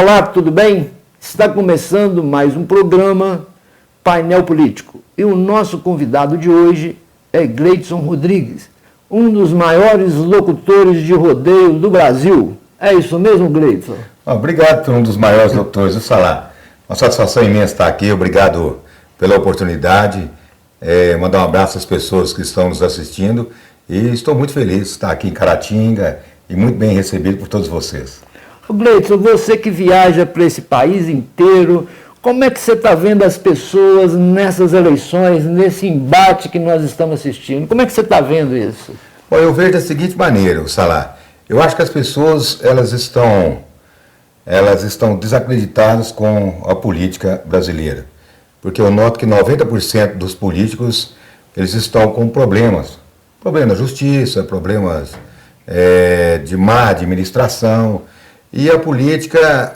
Olá, tudo bem? Está começando mais um programa Painel Político. E o nosso convidado de hoje é Gleidson Rodrigues, um dos maiores locutores de rodeio do Brasil. É isso mesmo, Gleidson? Obrigado por um dos maiores locutores do Salar. Uma satisfação imensa estar aqui. Obrigado pela oportunidade. Mandar um abraço às pessoas que estão nos assistindo. E estou muito feliz de estar aqui em Caratinga e muito bem recebido por todos vocês. Gleidson, você que viaja para esse país inteiro, como é que você está vendo as pessoas nessas eleições, nesse embate que nós estamos assistindo? Como é que você está vendo isso? Bom, eu vejo da seguinte maneira, Salar. Eu acho que as pessoas elas estão desacreditadas com a política brasileira. Porque eu noto que 90% dos políticos eles estão com problemas na justiça, problemas de má administração. E a política,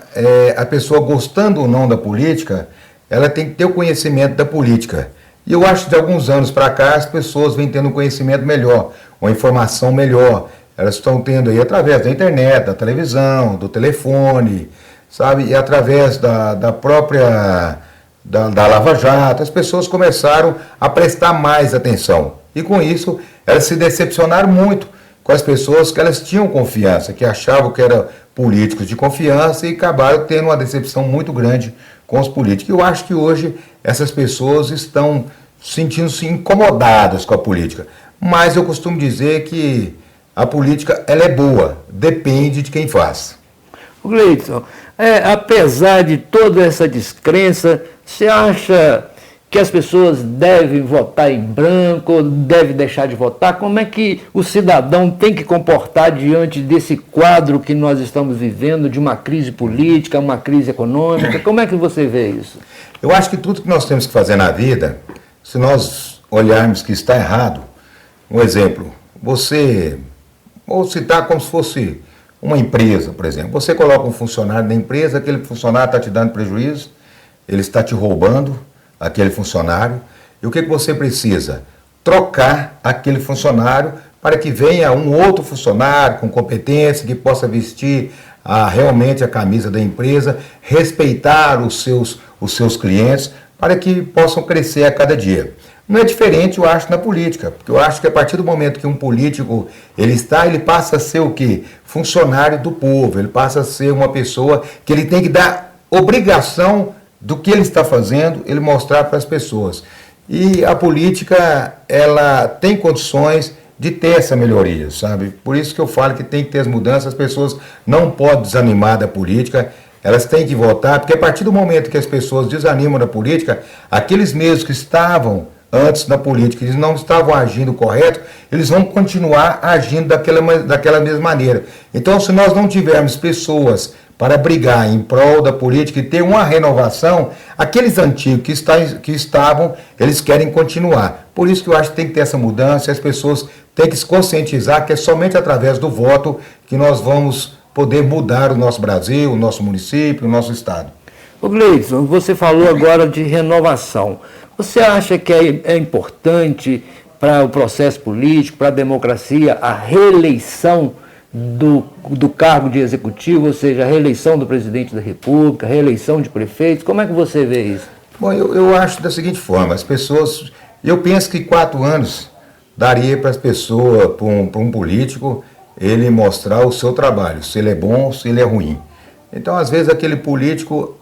a pessoa gostando ou não da política, ela tem que ter o conhecimento da política. E eu acho que de alguns anos para cá as pessoas vêm tendo um conhecimento melhor, uma informação melhor. Elas estão tendo aí através da internet, da televisão, do telefone, sabe? E através da própria da Lava Jato, as pessoas começaram a prestar mais atenção. E com isso, elas se decepcionaram muito com as pessoas que elas tinham confiança, que achavam que eram políticos de confiança e acabaram tendo uma decepção muito grande com os políticos. Eu acho que hoje essas pessoas estão sentindo-se incomodadas com a política. Mas eu costumo dizer que a política ela é boa, depende de quem faz. Gleidson, apesar de toda essa descrença, você acha que as pessoas devem votar em branco, devem deixar de votar? Como é que o cidadão tem que comportar diante desse quadro que nós estamos vivendo, de uma crise política, uma crise econômica? Como é que você vê isso? Eu acho que tudo que nós temos que fazer na vida, se nós olharmos que está errado, um exemplo, vou citar como se fosse uma empresa, por exemplo. Você coloca um funcionário na empresa, aquele funcionário está te dando prejuízo, ele está te roubando, aquele funcionário, e o que você precisa? Trocar aquele funcionário para que venha um outro funcionário com competência, que possa vestir realmente a camisa da empresa, respeitar os seus clientes, para que possam crescer a cada dia. Não é diferente, eu acho, na política, porque eu acho que a partir do momento que um político ele passa a ser o quê? Funcionário do povo, ele passa a ser uma pessoa que ele tem que dar obrigação do que ele está fazendo, ele mostrar para as pessoas. E a política, ela tem condições de ter essa melhoria, sabe? Por isso que eu falo que tem que ter as mudanças, as pessoas não podem desanimar da política, elas têm que votar, porque a partir do momento que as pessoas desanimam da política, aqueles mesmos que estavam antes na política, eles não estavam agindo correto, eles vão continuar agindo daquela mesma maneira. Então, se nós não tivermos pessoas para brigar em prol da política e ter uma renovação, aqueles antigos que estavam, eles querem continuar. Por isso que eu acho que tem que ter essa mudança, as pessoas têm que se conscientizar que é somente através do voto que nós vamos poder mudar o nosso Brasil, o nosso município, o nosso estado. Ô Gleidson, você falou agora de renovação. Você acha que é importante para o processo político, para a democracia, a reeleição do cargo de executivo, ou seja, a reeleição do presidente da República, a reeleição de prefeitos? Como é que você vê isso? Bom, eu acho da seguinte forma, as pessoas, eu penso que 4 anos daria para as pessoas, para um político, ele mostrar o seu trabalho, se ele é bom, se ele é ruim. Então, às vezes, aquele político,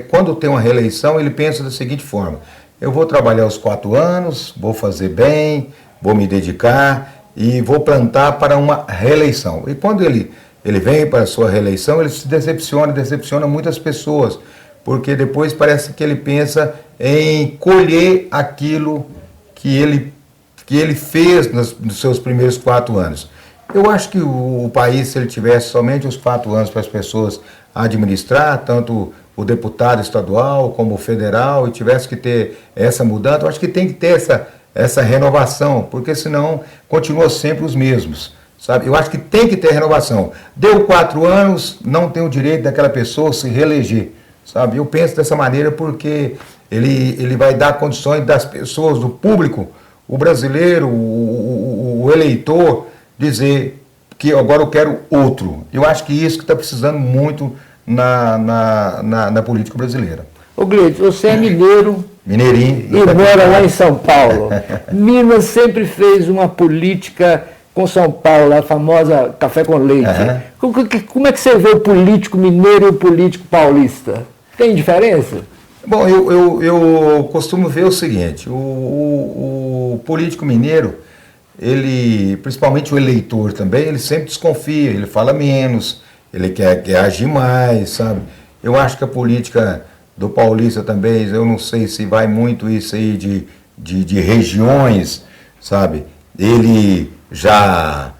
quando tem uma reeleição, ele pensa da seguinte forma: eu vou trabalhar os 4 anos, vou fazer bem, vou me dedicar e vou plantar para uma reeleição. E quando ele vem para a sua reeleição, ele se decepciona muitas pessoas, porque depois parece que ele pensa em colher aquilo que ele fez nos seus primeiros 4 anos. Eu acho que o país, se ele tivesse somente os 4 anos para as pessoas administrar, tanto o deputado estadual como o federal, e tivesse que ter essa mudança, eu acho que tem que ter essa renovação, porque senão continua sempre os mesmos, sabe? Eu acho que tem que ter renovação. Deu 4 anos, não tem o direito daquela pessoa se reeleger, sabe? Eu penso dessa maneira porque ele vai dar condições das pessoas, do público, o brasileiro, o eleitor, dizer que agora eu quero outro. Eu acho que isso que está precisando muito na política brasileira. Ô Gleides, você é mineiro. Mineirinho. E mora lá em São Paulo. Minas sempre fez uma política com São Paulo, a famosa café com leite. Como é que você vê o político mineiro e o político paulista? Tem diferença? Bom, eu costumo ver o seguinte, o político mineiro, ele, principalmente o eleitor também, ele sempre desconfia, ele fala menos, ele quer agir mais, sabe? Eu acho que a política do paulista também, eu não sei se vai muito isso aí de regiões, sabe? Ele já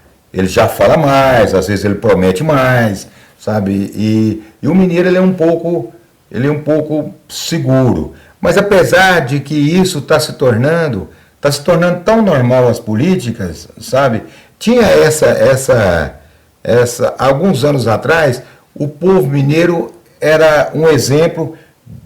fala mais, às vezes ele promete mais, sabe? E o mineiro, ele é um pouco seguro. Mas apesar de que isso está se tornando tão normal as políticas, sabe? Tinha alguns anos atrás, o povo mineiro era um exemplo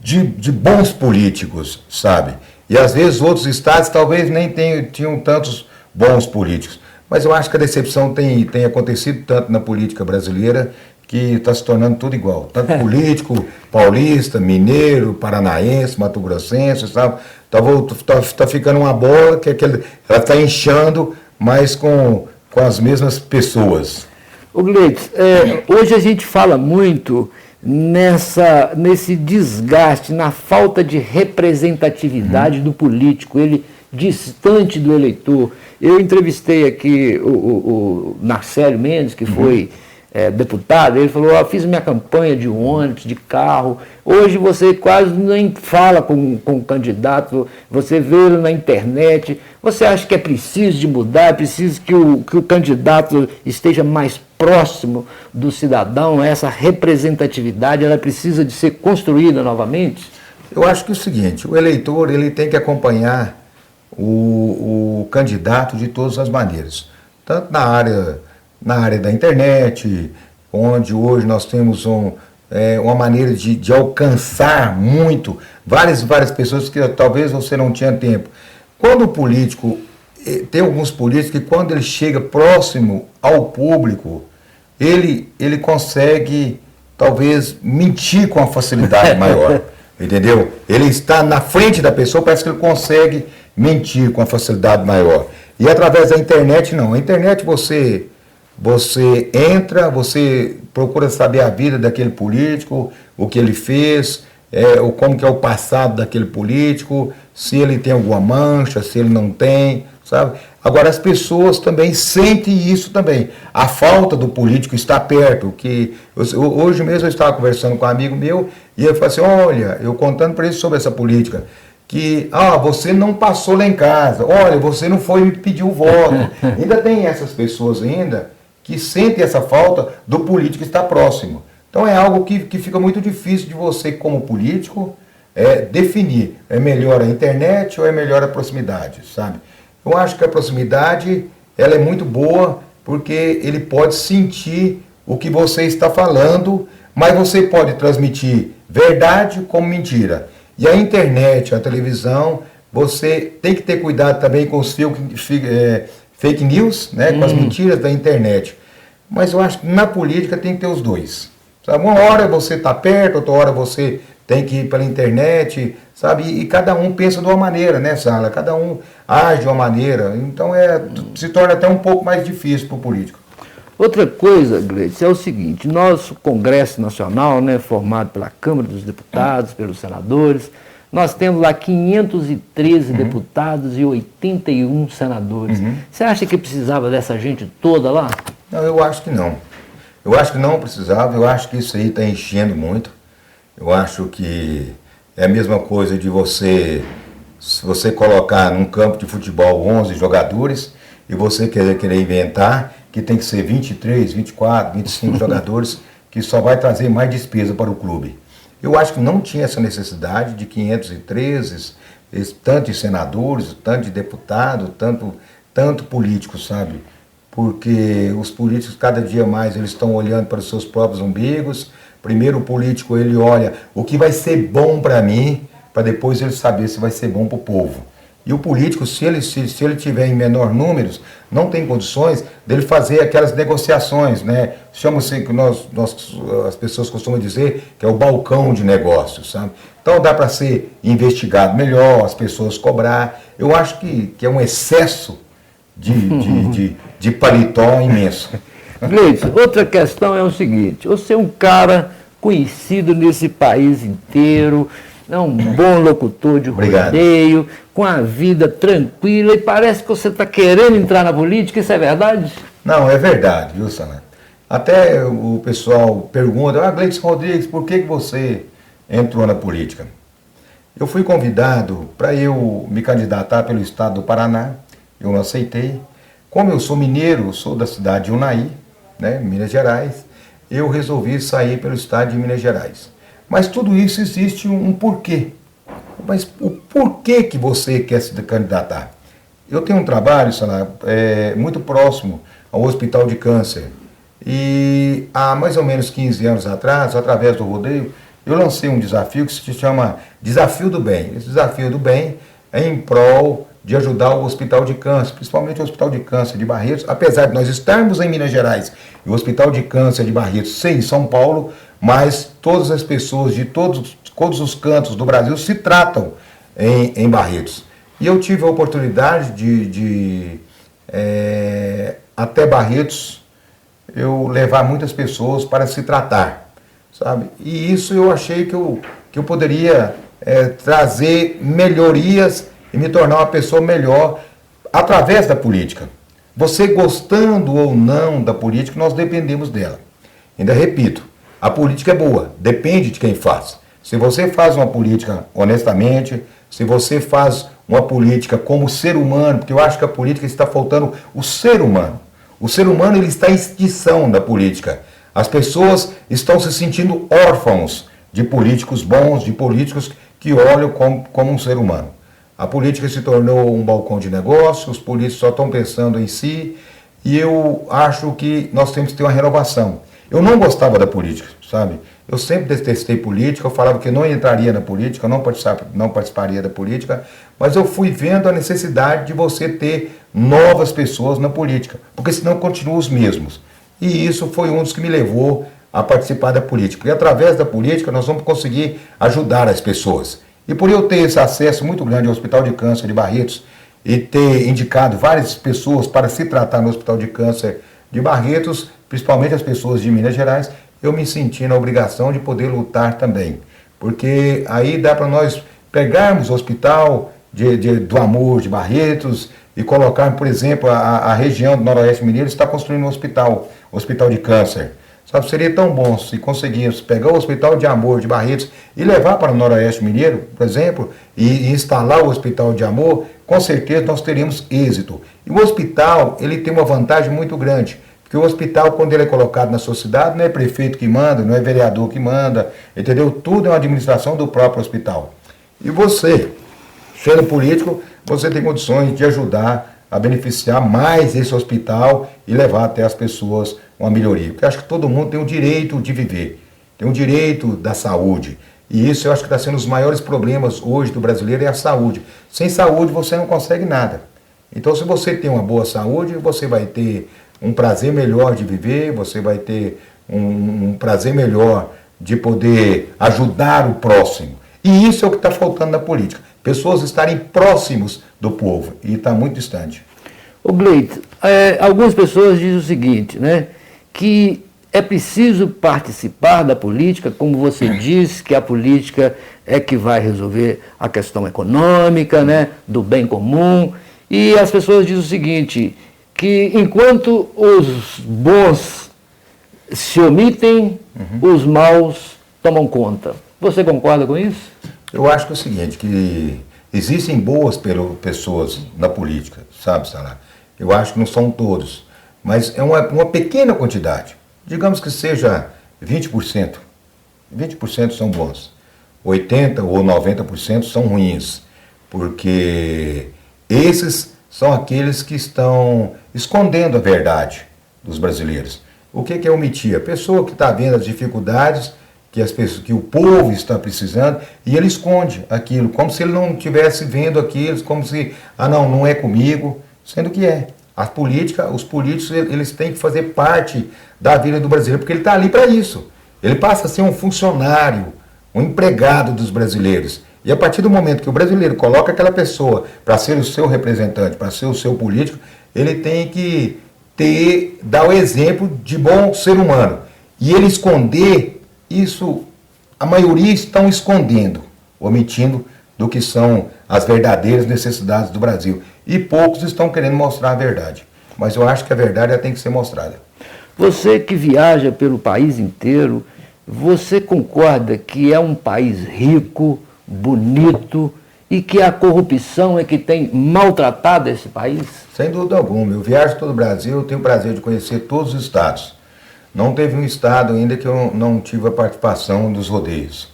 de bons políticos, sabe? E às vezes outros estados talvez nem tinham tantos bons políticos. Mas eu acho que a decepção tem acontecido tanto na política brasileira que está se tornando tudo igual. Tanto político, paulista, mineiro, paranaense, mato-grossense, sabe? Tá ficando uma bola que ela está inchando, mas com as mesmas pessoas. Ô Gleides, hoje a gente fala muito nesse desgaste, na falta de representatividade do político, ele distante do eleitor. Eu entrevistei aqui o Narcélio Mendes, que foi deputado, ele falou, fiz minha campanha de ônibus, de carro, hoje você quase nem fala com o candidato, você vê ele na internet, você acha que é preciso de mudar, é preciso que o candidato esteja mais próximo do cidadão, essa representatividade, ela precisa de ser construída novamente? Eu acho que é o seguinte, o eleitor, ele tem que acompanhar o candidato de todas as maneiras, tanto na área da internet, onde hoje nós temos uma maneira de alcançar muito várias pessoas que talvez você não tinha tempo. Quando o político, tem alguns políticos que quando ele chega próximo ao público, ele consegue talvez mentir com uma facilidade maior, entendeu? Ele está na frente da pessoa, parece que ele consegue mentir com uma facilidade maior. E através da internet, não. A internet você entra, você procura saber a vida daquele político, o que ele fez, como que é o passado daquele político, se ele tem alguma mancha, se ele não tem, sabe? Agora, as pessoas também sentem isso também. A falta do político estar perto. Hoje mesmo eu estava conversando com um amigo meu e ele falou assim, olha, eu contando para ele sobre essa política, que, você não passou lá em casa, olha, você não foi me pedir o voto. Ainda tem essas pessoas ainda que sentem essa falta do político estar próximo. Então é algo que fica muito difícil de você, como político, definir. É melhor a internet ou é melhor a proximidade, sabe? Eu acho que a proximidade, ela é muito boa, porque ele pode sentir o que você está falando, mas você pode transmitir verdade como mentira. E a internet, a televisão, você tem que ter cuidado também com os fake news, né, com as mentiras da internet. Mas eu acho que na política tem que ter os dois. Sabe? Uma hora você está perto, outra hora você tem que ir pela internet, sabe? E cada um pensa de uma maneira, né, Sala? Cada um age de uma maneira. Então se torna até um pouco mais difícil para o político. Outra coisa, Gleides, é o seguinte, nosso Congresso Nacional, né, formado pela Câmara dos Deputados, pelos senadores, nós temos lá 513 deputados e 81 senadores. Você acha que precisava dessa gente toda lá? Não, eu acho que não. Eu acho que não precisava, eu acho que isso aí está enchendo muito. Eu acho que é a mesma coisa de se você colocar num campo de futebol 11 jogadores e você querer inventar que tem que ser 23, 24, 25 jogadores, que só vai trazer mais despesa para o clube. Eu acho que não tinha essa necessidade de 513, tanto de senadores, tanto de deputados, tanto políticos, sabe? Porque os políticos, cada dia mais, eles estão olhando para os seus próprios umbigos. Primeiro o político, ele olha o que vai ser bom para mim, para depois ele saber se vai ser bom para o povo. E o político, se ele tiver em menor números, não tem condições dele fazer aquelas negociações, né? Chama-se, que as pessoas costumam dizer, que é o balcão de negócios, sabe? Então dá para ser investigado melhor, as pessoas cobrar. Eu acho que é um excesso de paletó imenso. Gleidson, outra questão é o seguinte: você é um cara conhecido nesse país inteiro, é um bom locutor de rodeio, com a vida tranquila, e parece que você está querendo entrar na política, isso é verdade? Não, é verdade, viu, Sana? Até o pessoal pergunta, Gleidson Rodrigues, por que você entrou na política? Eu fui convidado para eu me candidatar pelo estado do Paraná, eu não aceitei. Como eu sou mineiro, sou da cidade de Unai, né, Minas Gerais, eu resolvi sair pelo estado de Minas Gerais. Mas tudo isso existe um porquê. Mas o porquê que você quer se candidatar? Eu tenho um trabalho, Sana, muito próximo ao Hospital de Câncer. E há mais ou menos 15 anos atrás, através do rodeio, eu lancei um desafio que se chama Desafio do Bem. Esse Desafio do Bem é em prol de ajudar o Hospital de Câncer, principalmente o Hospital de Câncer de Barretos, apesar de nós estarmos em Minas Gerais e o Hospital de Câncer de Barretos ser em São Paulo, mas todas as pessoas de todos os cantos do Brasil se tratam em Barretos. E eu tive a oportunidade de até Barretos, eu levar muitas pessoas para se tratar, sabe? E isso eu achei que eu poderia trazer melhorias e me tornar uma pessoa melhor através da política. Você gostando ou não da política, nós dependemos dela. Ainda repito, a política é boa, depende de quem faz. Se você faz uma política honestamente, se você faz uma política como ser humano, porque eu acho que a política está faltando o ser humano. O ser humano ele está em extinção da política. As pessoas estão se sentindo órfãos de políticos bons, de políticos que olham como um ser humano. A política se tornou um balcão de negócios, os políticos só estão pensando em si, e eu acho que nós temos que ter uma renovação. Eu não gostava da política, sabe? Eu sempre detestei política, eu falava que não entraria na política, não participaria da política, mas eu fui vendo a necessidade de você ter novas pessoas na política, porque senão continuam os mesmos. E isso foi um dos que me levou a participar da política, porque através da política nós vamos conseguir ajudar as pessoas. E por eu ter esse acesso muito grande ao Hospital de Câncer de Barretos e ter indicado várias pessoas para se tratar no Hospital de Câncer de Barretos, principalmente as pessoas de Minas Gerais, eu me senti na obrigação de poder lutar também. Porque aí dá para nós pegarmos o Hospital do Amor de Barretos e colocar, por exemplo, a região do Noroeste Mineiro está construindo um hospital de câncer. Sabe, seria tão bom se conseguíssemos pegar o Hospital de Amor de Barretos e levar para o Noroeste Mineiro, por exemplo, e instalar o Hospital de Amor, com certeza nós teríamos êxito. E o hospital, ele tem uma vantagem muito grande, porque o hospital, quando ele é colocado na sua cidade, não é prefeito que manda, não é vereador que manda, entendeu? Tudo é uma administração do próprio hospital. E você, sendo político, você tem condições de ajudar a beneficiar mais esse hospital e levar até as pessoas uma melhoria. Porque eu acho que todo mundo tem o direito de viver, tem o direito da saúde. E isso eu acho que está sendo os maiores problemas hoje do brasileiro, é a saúde. Sem saúde você não consegue nada. Então se você tem uma boa saúde, você vai ter um prazer melhor de viver, você vai ter um prazer melhor de poder ajudar o próximo. E isso é o que está faltando na política. Pessoas estarem próximos do povo e está muito distante. O Gleidson, algumas pessoas dizem o seguinte, né, que é preciso participar da política, como você disse, que a política é que vai resolver a questão econômica, né, do bem comum, e as pessoas dizem o seguinte, que enquanto os bons se omitem, os maus tomam conta. Você concorda com isso? Eu acho que é o seguinte, que existem boas pessoas na política, sabe, Salah? Eu acho que não são todos, mas é uma pequena quantidade. Digamos que seja 20%. 20% são bons. 80% ou 90% são ruins, porque esses são aqueles que estão escondendo a verdade dos brasileiros. O que é omitir? A pessoa que está vendo as dificuldades que as pessoas, que o povo está precisando, e ele esconde aquilo, como se ele não estivesse vendo aquilo, como se, não é comigo, sendo que é. A política, os políticos, eles têm que fazer parte da vida do brasileiro, porque ele está ali para isso. Ele passa a ser um funcionário, um empregado dos brasileiros. E a partir do momento que o brasileiro coloca aquela pessoa para ser o seu representante, para ser o seu político, ele tem que dar o exemplo de bom ser humano. E ele esconder isso, a maioria estão escondendo, omitindo do que são as verdadeiras necessidades do Brasil. E poucos estão querendo mostrar a verdade. Mas eu acho que a verdade tem que ser mostrada. Você que viaja pelo país inteiro, você concorda que é um país rico, bonito e que a corrupção é que tem maltratado esse país? Sem dúvida alguma. Eu viajo todo o Brasil, eu tenho o prazer de conhecer todos os estados. Não teve um estado ainda que eu não tive a participação dos rodeios.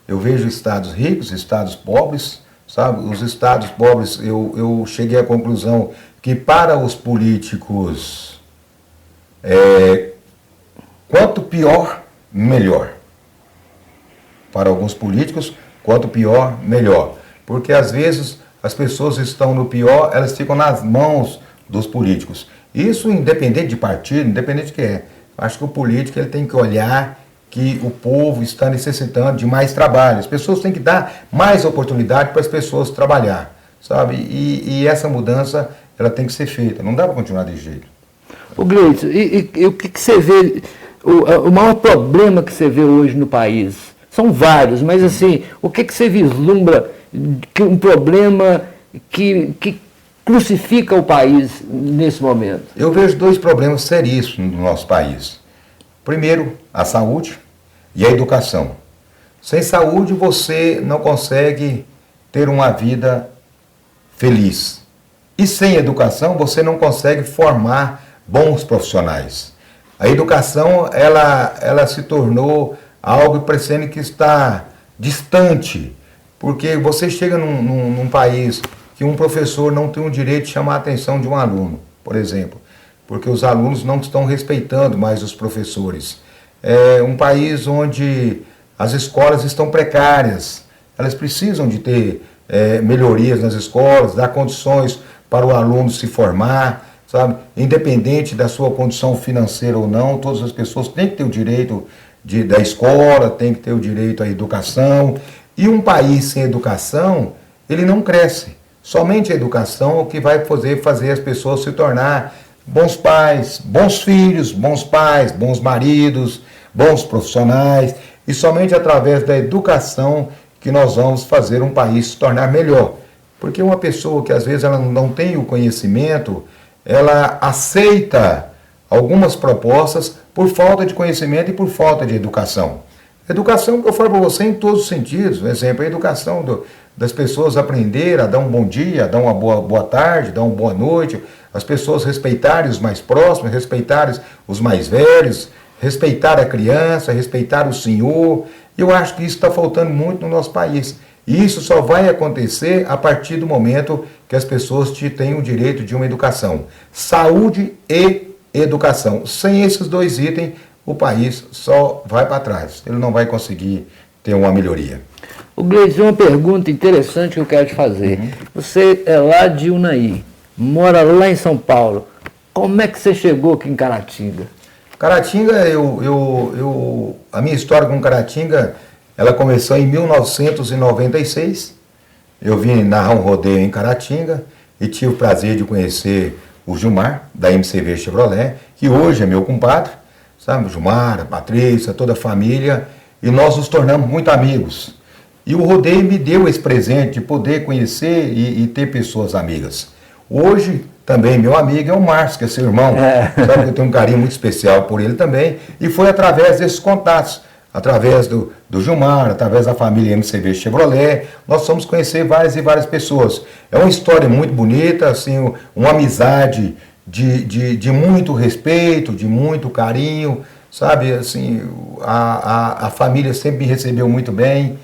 Eu vejo estados ricos, estados pobres, sabe? Os estados pobres, eu cheguei à conclusão que para os políticos, quanto pior, melhor. Para alguns políticos, quanto pior, melhor. Porque às vezes as pessoas estão no pior, elas ficam nas mãos dos políticos. Isso independente de partido, independente de que é. Acho que o político ele tem que olhar que o povo está necessitando de mais trabalho. As pessoas têm que dar mais oportunidade para as pessoas trabalhar, sabe? E essa mudança ela tem que ser feita. Não dá para continuar desse jeito. O Gleidson, e o que você vê, o maior problema que você vê hoje no país? São vários, mas assim, o que você vislumbra que um problema que crucifica o país nesse momento? Eu vejo dois problemas seríssimos no nosso país. Primeiro, a saúde e a educação. Sem saúde você não consegue ter uma vida feliz. E sem educação você não consegue formar bons profissionais. A educação ela se tornou algo parecendo que está distante, porque você chega num país que um professor não tem o direito de chamar a atenção de um aluno, por exemplo, porque os alunos não estão respeitando mais os professores. É um país onde as escolas estão precárias, elas precisam de ter melhorias nas escolas, dar condições para o aluno se formar, sabe? Independente da sua condição financeira ou não, todas as pessoas têm que ter o direito da escola, têm que ter o direito à educação. E um país sem educação, ele não cresce. Somente a educação é o que vai fazer as pessoas se tornar bons pais, bons filhos, bons pais, bons maridos, bons profissionais. E somente através da educação que nós vamos fazer um país se tornar melhor. Porque uma pessoa que às vezes ela não tem o conhecimento, ela aceita algumas propostas por falta de conhecimento e por falta de educação. Educação que eu falo para você em todos os sentidos. Por exemplo, a educação das pessoas aprender a dar um bom dia, a dar uma boa tarde, dar uma boa noite, as pessoas respeitarem os mais próximos, respeitarem os mais velhos, respeitar a criança, respeitar o senhor. Eu acho que isso está faltando muito no nosso país. E isso só vai acontecer a partir do momento que as pessoas tenham o direito de uma educação. Saúde e educação. Sem esses dois itens, o país só vai para trás. Ele não vai conseguir ter uma melhoria. O Gleidson, uma pergunta interessante que eu quero te fazer. Você é lá de Unai, mora lá em São Paulo. Como é que você chegou aqui em Caratinga? Caratinga, a minha história com Caratinga, ela começou em 1996. Eu vim narrar um rodeio em Caratinga e tive o prazer de conhecer o Gilmar, da MCV Chevrolet, que hoje é meu compadre, sabe? O Gilmar, a Patrícia, toda a família, e nós nos tornamos muito amigos. E o rodeio me deu esse presente de poder conhecer e ter pessoas amigas. Hoje, também, meu amigo é o Márcio, que é seu irmão, sabe que eu tenho um carinho muito especial por ele também, e foi através desses contatos, através do Gilmar, através da família MCV Chevrolet, nós fomos conhecer várias e várias pessoas. É uma história muito bonita, assim, uma amizade de muito respeito, de muito carinho, sabe, assim, a família sempre me recebeu muito bem,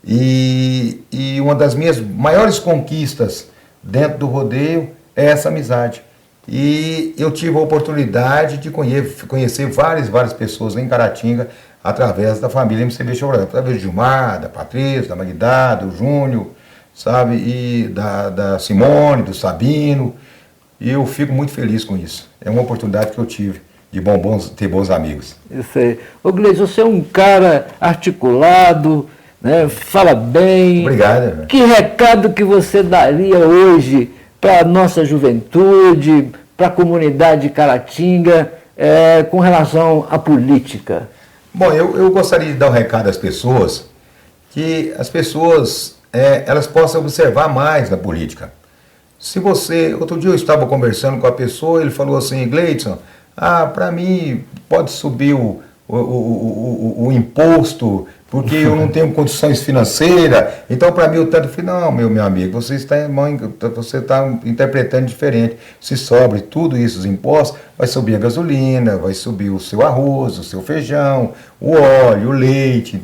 e uma das minhas maiores conquistas dentro do rodeio é essa amizade. E eu tive a oportunidade de conhecer várias pessoas em Caratinga através da família MCB Chororó, através do Gilmar, da Patrícia, da Magda, do Júnior, sabe, e da Simone, do Sabino, e eu fico muito feliz com isso. É uma oportunidade que eu tive de ter bons amigos. Isso aí. Ô Gleison, você é um cara articulado, né, fala bem. Obrigado. Que recado que você daria hoje para a nossa juventude, para a comunidade de Caratinga, com relação à política? Bom, eu gostaria de dar um recado às pessoas, que as pessoas elas possam observar mais na política. Se você, outro dia eu estava conversando com a pessoa, ele falou assim, Gleison, para mim pode subir o imposto, porque eu não tenho condições financeiras, então para mim o tanto, eu falei, não, meu amigo, você está interpretando diferente. Se sobre tudo isso, os impostos, vai subir a gasolina, vai subir o seu arroz, o seu feijão, o óleo, o leite.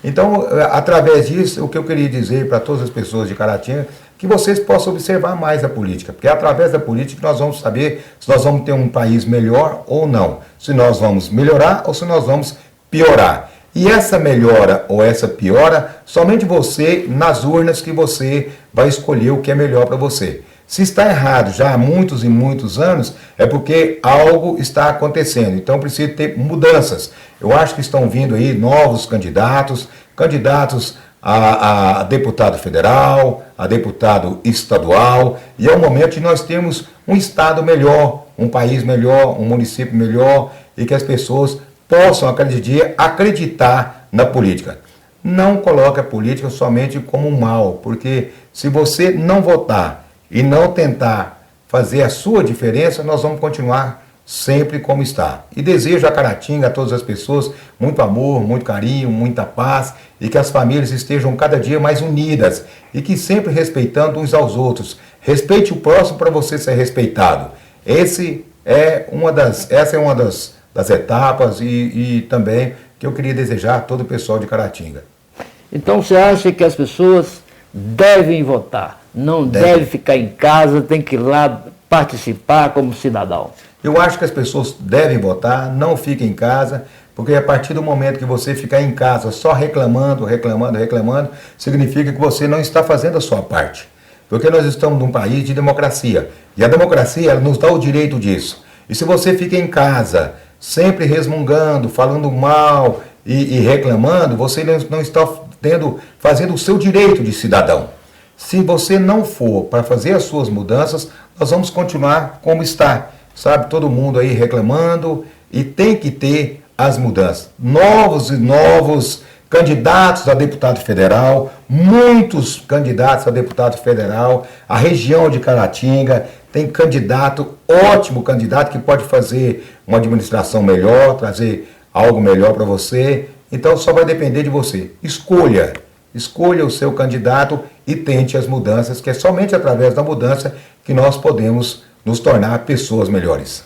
Então através disso, o que eu queria dizer para todas as pessoas de Caratinga, que vocês possam observar mais a política, porque é através da política que nós vamos saber se nós vamos ter um país melhor ou não, se nós vamos melhorar ou se nós vamos piorar. E essa melhora ou essa piora, somente você, nas urnas, que você vai escolher o que é melhor para você. Se está errado já há muitos e muitos anos, é porque algo está acontecendo. Então precisa ter mudanças. Eu acho que estão vindo aí novos candidatos a deputado federal, a deputado estadual, e é o momento de nós termos um estado melhor, um país melhor, um município melhor, e que as pessoas possam acreditar na política. Não coloque a política somente como um mal, porque se você não votar e não tentar fazer a sua diferença, nós vamos continuar sempre como está. E desejo a Caratinga, a todas as pessoas, muito amor, muito carinho, muita paz, e que as famílias estejam cada dia mais unidas, e que sempre respeitando uns aos outros. Respeite o próximo para você ser respeitado. Essa é uma das etapas e também que eu queria desejar a todo o pessoal de Caratinga. Então você acha que as pessoas devem votar, não devem ficar em casa, tem que ir lá participar como cidadão? Eu acho que as pessoas devem votar, não fiquem em casa, porque a partir do momento que você ficar em casa só reclamando, significa que você não está fazendo a sua parte. Porque nós estamos num país de democracia, e a democracia ela nos dá o direito disso. E se você fica em casa sempre resmungando, falando mal e reclamando, você não está fazendo o seu direito de cidadão. Se você não for para fazer as suas mudanças, nós vamos continuar como está. Sabe, todo mundo aí reclamando, e tem que ter as mudanças. Novos candidatos a deputado federal, muitos candidatos a deputado federal, a região de Caratinga tem candidato, ótimo candidato, que pode fazer uma administração melhor, trazer algo melhor para você. Então só vai depender de você. Escolha o seu candidato e tente as mudanças, que é somente através da mudança que nós podemos nos tornar pessoas melhores.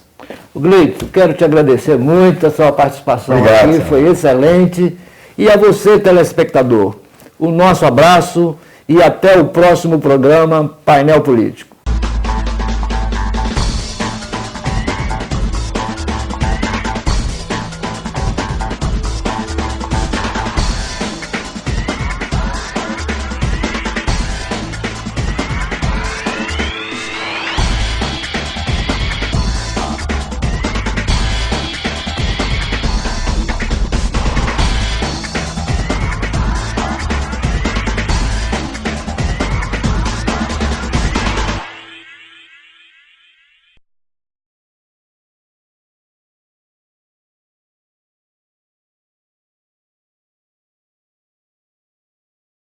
Gleison, quero te agradecer muito a sua participação. Obrigado, aqui, senhor. foi excelente. E a você, telespectador, o nosso abraço e até o próximo programa Painel Político.